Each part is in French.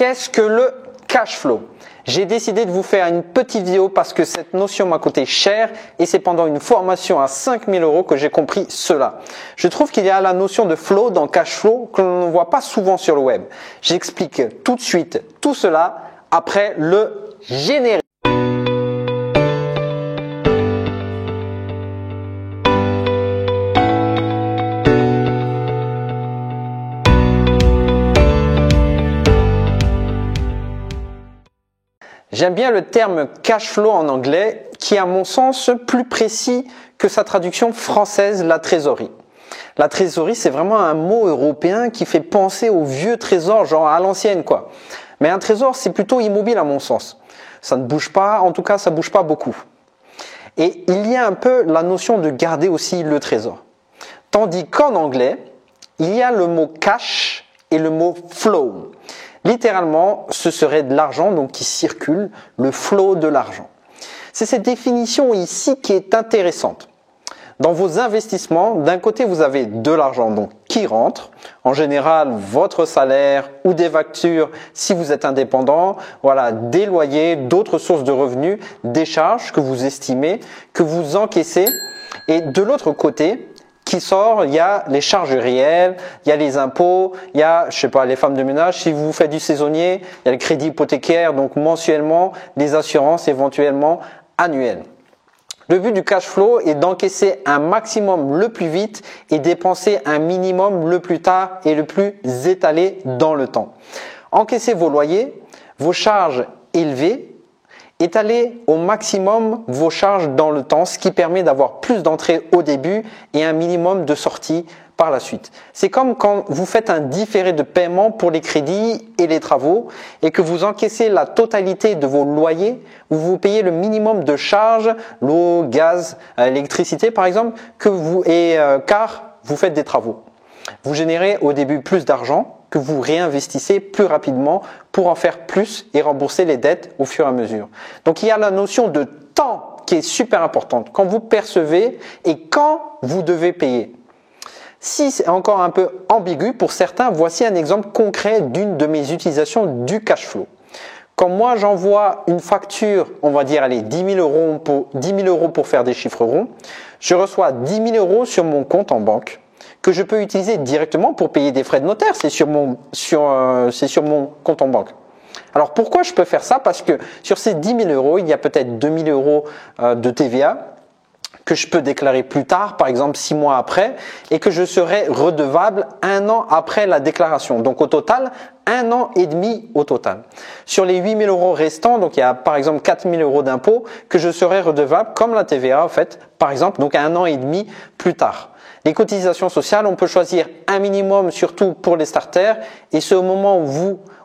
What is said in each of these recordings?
Qu'est-ce que le cash flow? J'ai décidé de vous faire une petite vidéo parce que cette notion m'a coûté cher et c'est pendant une formation à 5000 € que j'ai compris cela. Je trouve qu'il y a la notion de flow dans cash flow que l'on ne voit pas souvent sur le web. J'explique tout de suite tout cela après le générique. J'aime bien le terme cash flow en anglais qui est à mon sens plus précis que sa traduction française, la trésorerie. La trésorerie, c'est vraiment un mot européen qui fait penser au vieux trésor, genre à l'ancienne quoi. Mais un trésor, c'est plutôt immobile à mon sens. Ça ne bouge pas, en tout cas ça ne bouge pas beaucoup. Et il y a un peu la notion de garder aussi le trésor. Tandis qu'en anglais, il y a le mot cash et le mot flow. Littéralement, ce serait de l'argent donc qui circule, le flow de l'argent. C'est cette définition ici qui est intéressante. Dans vos investissements, d'un côté, vous avez de l'argent donc qui rentre, en général votre salaire ou des factures si vous êtes indépendant, voilà, des loyers, d'autres sources de revenus, des charges que vous estimez, que vous encaissez. Et de l'autre côté, qui sort, il y a les charges réelles, il y a les impôts, il y a, je sais pas, les femmes de ménage, si vous faites du saisonnier, il y a le crédit hypothécaire, donc mensuellement, les assurances éventuellement annuelles. Le but du cash flow est d'encaisser un maximum le plus vite et dépenser un minimum le plus tard et le plus étalé dans le temps. Encaissez vos loyers, vos charges élevées, étaler au maximum vos charges dans le temps, ce qui permet d'avoir plus d'entrées au début et un minimum de sorties par la suite. C'est comme quand vous faites un différé de paiement pour les crédits et les travaux et que vous encaissez la totalité de vos loyers où vous payez le minimum de charges, l'eau, gaz, l'électricité par exemple, car vous faites des travaux. Vous générez au début plus d'argent que vous réinvestissez plus rapidement pour en faire plus et rembourser les dettes au fur et à mesure. Donc il y a la notion de temps qui est super importante quand vous percevez et quand vous devez payer. Si c'est encore un peu ambigu pour certains, voici un exemple concret d'une de mes utilisations du cash flow. Quand moi j'envoie une facture, on va dire allez 10 000 € pour faire des chiffres ronds, je reçois 10 000 € sur mon compte en banque que je peux utiliser directement pour payer des frais de notaire, c'est sur mon compte en banque. Alors pourquoi je peux faire ça? Parce que sur ces 10 000 €, il y a peut-être 2 000 € de TVA que je peux déclarer plus tard, par exemple 6 mois après, et que je serai redevable 1 an après la déclaration. Donc au total, 1 an et demi au total. Sur les 8 000 € restants, donc il y a par exemple 4 000 € d'impôts que je serai redevable comme la TVA en fait, par exemple, donc 1 an et demi plus tard. Les cotisations sociales, on peut choisir un minimum surtout pour les starters et c'est au moment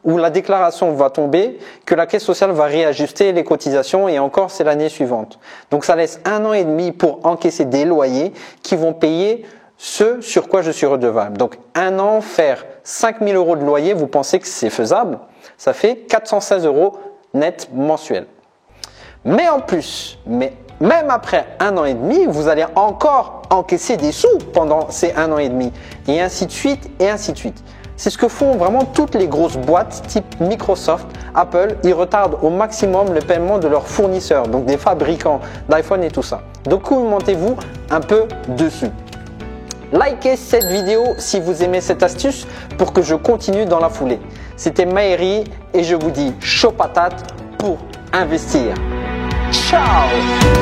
où la déclaration va tomber que la caisse sociale va réajuster les cotisations et encore c'est l'année suivante. Donc ça laisse 1 an et demi pour encaisser des loyers qui vont payer ce sur quoi je suis redevable. Donc 1 an, faire 5 000 € de loyer, vous pensez que c'est faisable? Ça fait 416 € net mensuel. Mais en plus, même après 1 an et demi, vous allez encore encaisser des sous pendant ces 1 an et demi. Et ainsi de suite, et ainsi de suite. C'est ce que font vraiment toutes les grosses boîtes type Microsoft, Apple. Ils retardent au maximum le paiement de leurs fournisseurs, donc des fabricants d'iPhone et tout ça. Documentez-vous un peu dessus. Likez cette vidéo si vous aimez cette astuce pour que je continue dans la foulée. C'était Maëri et je vous dis chaud patate pour investir. Ciao!